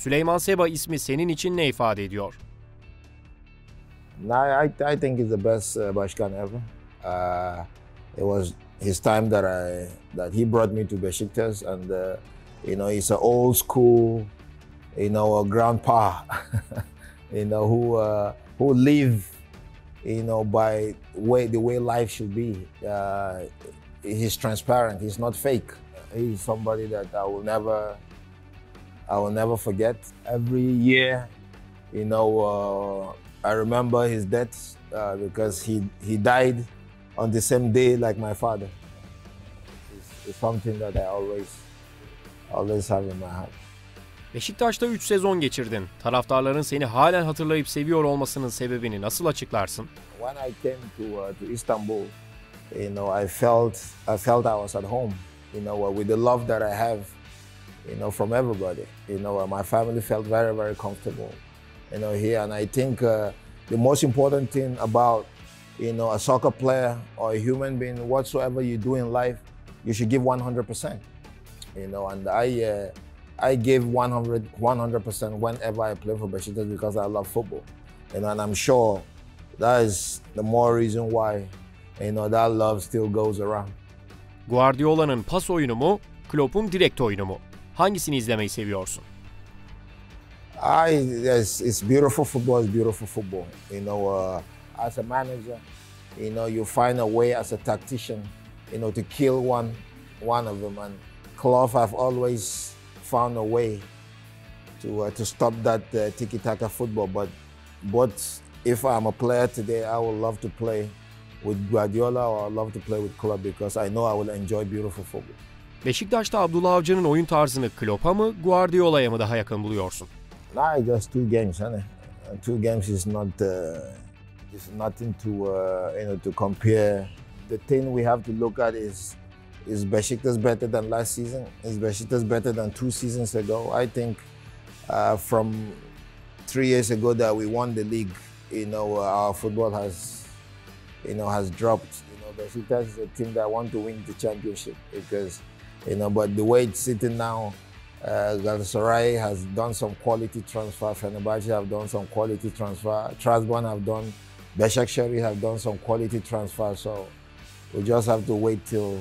Süleyman Seba ismi senin için ne ifade ediyor? I think he's the best Başkan ever. It was his time that he brought me to Beşiktaş, and he's an old school, a grandpa, who live, by the way life should be. He's transparent. He's not fake. He's somebody that I will never forget. Every year, I remember his death because he died on the same day like my father. It's something that I always have in my heart. Beşiktaş'ta 3 sezon geçirdin. Taraftarların seni halen hatırlayıp seviyor olmasının sebebini nasıl açıklarsın? When I came to Istanbul, I felt I was at home. With the love that I have, from everybody. My family felt very, very comfortable, here. And I think the most important thing about, a soccer player or a human being, whatsoever you do in life, you should give 100%. And I give 100% whenever I play for Beşiktaş because I love football. And I'm sure that is the more reason why, that love still goes around. Guardiola'nın pas oyunu mu, Klopp'un direkt oyunu mu? Hangisini izlemeyi seviyorsun? It's beautiful football. It's beautiful football. As a manager, you find a way as a tactician, to kill one of them. And Klopp have always found a way to stop that tiki-taka football. But if I'm a player today, I would love to play with Guardiola or I love to play with Klopp because I know I will enjoy beautiful football. Beşiktaş'ta Abdullah Avcı'nın oyun tarzını Klopp'a mı, Guardiola'ya mı daha yakın buluyorsun? Nah, just two games, honey. Two games is not nothing to compare. The thing we have to look at is Beşiktaş better than last season? Is Beşiktaş better than 2 seasons ago? I think from 3 years ago that we won the league, our football has dropped. Beşiktaş is a team that want to win the championship because, but the way it's sitting now, Galatasaray has done some quality transfer, Fenerbahçe have done some quality transfer, Trabzon have done, Başakşehir have done some quality transfer. So we just have to wait till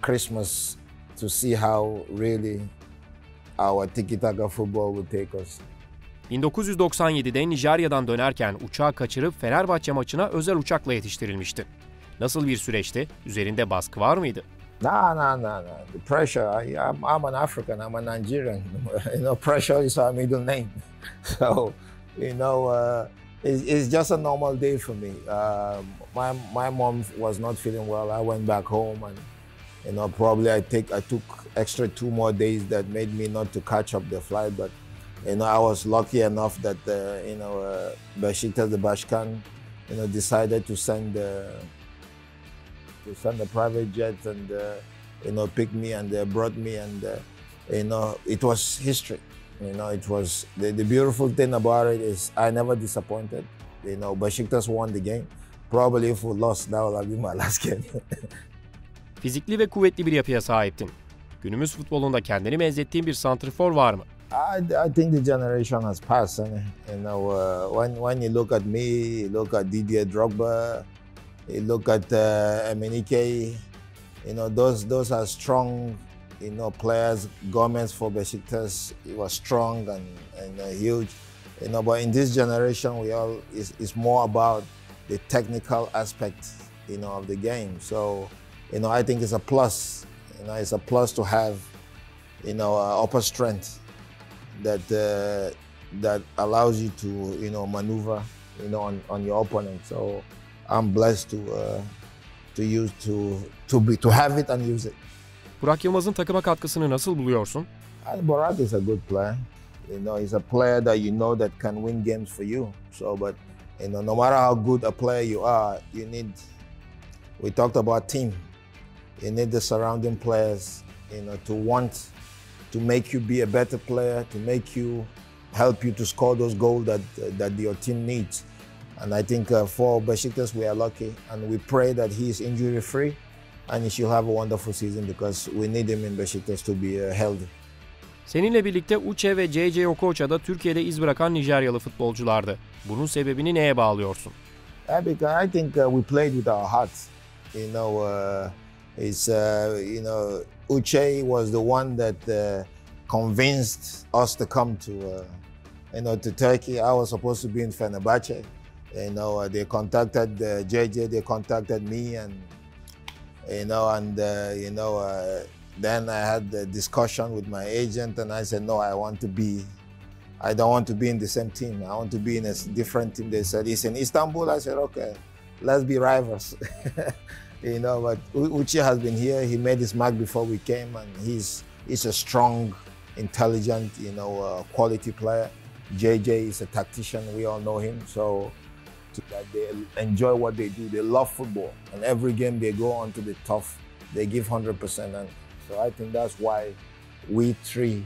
Christmas to see how really our tiki-taka football will take us. 1997'de Nijerya'dan dönerken uçağı kaçırıp Fenerbahçe maçına özel uçakla yetiştirilmişti. Nasıl bir süreçti? Üzerinde baskı var mıydı? No. The pressure. I'm an African. I'm a Nigerian. Pressure is our middle name. So, it's just a normal day for me. My mom was not feeling well. I went back home, and probably I took extra 2 more days that made me not to catch up the flight. But I was lucky enough that Beşiktaş, the Başkan, decided to send a private jet and pick me and brought me, and it was history. It was the beautiful thing about it is I never disappointed. Beşiktaş won the game. Probably if we lost, that will be my last game. Fizikli ve kuvvetli bir yapıya sahiptin. Günümüz futbolunda kendini benzettiğin bir santrfor var mı? I think the generation has passed. When you look at me, you look at Didier Drogba, you look at Emenike, those are strong, players. Gomez for Beşiktaş, he was strong and huge. But in this generation, it's more about the technical aspect, of the game. So, I think it's a plus. It's a plus to have, upper strength that allows you to, maneuver, on your opponent. So, I'm blessed to have it and use it. Burak Yılmaz'ın takıma katkısını nasıl buluyorsun? Burak is a good player. He's a player that that can win games for you. So, but no matter how good a player you are, we talked about team. You need the surrounding players, to want to make you be a better player, to help you to score those goals that your team needs. And I think for Beşiktaş, we are lucky, and we pray that he is injury-free and he should have a wonderful season because we need him in Beşiktaş to be healthy. Seninle birlikte Uche ve JJ Okocha da Türkiye'de iz bırakan Nijeryalı futbolculardı. Bunun sebebini neye bağlıyorsun? Because I think we played with our hearts. Uche was the one that convinced us to come to Turkey. I was supposed to be in Fenerbahce. They contacted JJ. They contacted me, then I had the discussion with my agent, and I said, no, I don't want to be in the same team. I want to be in a different team. They said, it's in Istanbul. I said, okay, let's be rivals. But Uche has been here. He made his mark before we came, and he's a strong, intelligent, quality player. JJ is a tactician. We all know him. So that they enjoy what they do. They love football, and every game they go on to the tough. They give 100%, and so I think that's why we three,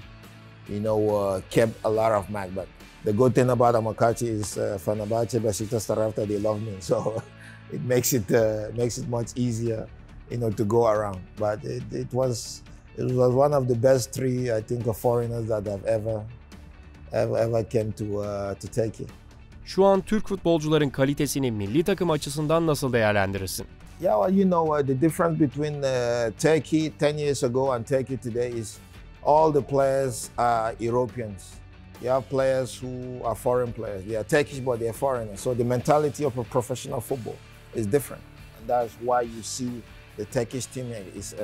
kept a lot of mark. But the good thing about Amokachi is Fenerbahce, Beşiktaş taraftar, they love me, so it makes it much easier, to go around. But it was one of the best three, I think, of foreigners that have ever came to Turkey. Şu an Türk futbolcuların kalitesini milli takım açısından nasıl değerlendirirsin? Yeah, well, the difference between Turkey 10 years ago and Turkey today is all the players are Europeans. You have players who are foreign players. They are Turkish, but they are foreigners. So the mentality of a professional football is different. And that's why you see the Turkish team is,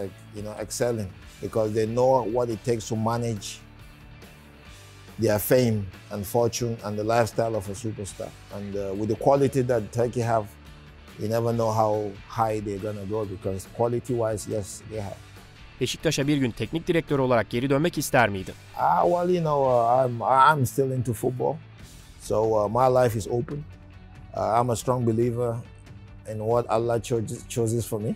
excelling, because they know what it takes to manage their fame and fortune and the lifestyle of a superstar. And with the quality that Turkey have, you never know how high they're gonna go, because quality-wise, yes, they have. Beşiktaş'a bir gün teknik direktör olarak geri dönmek ister miydin? I'm still into football, so my life is open. I'm a strong believer in what Allah chooses for me.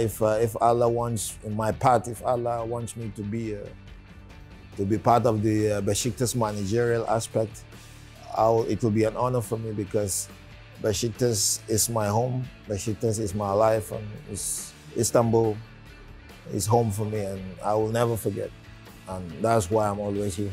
If Allah wants in my path, if Allah wants me to be part of the Beşiktaş managerial aspect, it will be an honor for me, because Beşiktaş is my home. Beşiktaş is my life, and Istanbul is home for me, and I will never forget. And that's why I'm always here.